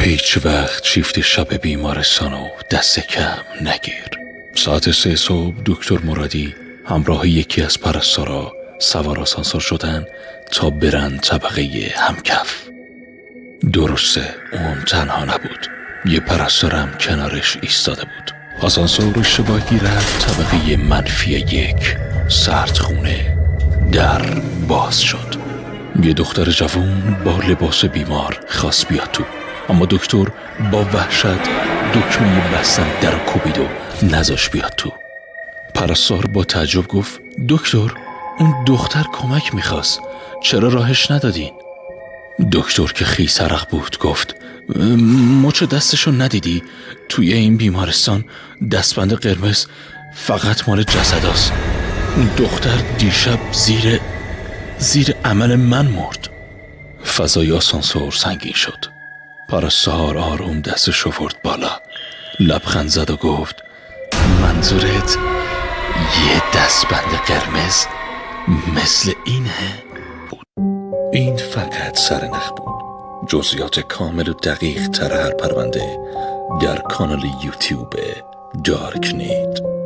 هیچ وقت شیفت شب بیمارستانو دست کم نگیر. ساعت 3 صبح دکتر مرادی همراه یکی از پرستارا سوار آسانسور شدن تا برن طبقه همکف. درسته اون تنها نبود، یه پرستارم کنارش ایستاده بود. آسانسور اشتباهی رفت طبقه -1. سردخونه. در باز شد. یه دختر جوان با لباس بیمار خواست بیاد تو، اما دکتر با وحشت دکمه بستن در کوبید و نذاش بیاد تو. پرستار با تعجب گفت دکتر، اون دختر کمک میخواست، چرا راهش ندادین؟ دکتر که خیس عرق بود گفت مچ دستشو ندیدی؟ توی این بیمارستان دستبند قرمز فقط مال جسداست. اون دختر دیشب زیر عمل من مرد. فضای آسانسور سنگین شد. پرستار آروم دستش آورد بالا، لبخند زد و گفت منظورت یه دستبند قرمز مثل اینه؟ این فقط سرنخ بود. جزئیات کامل و دقیق تر هر پرونده در کانال یوتیوب دارک نید.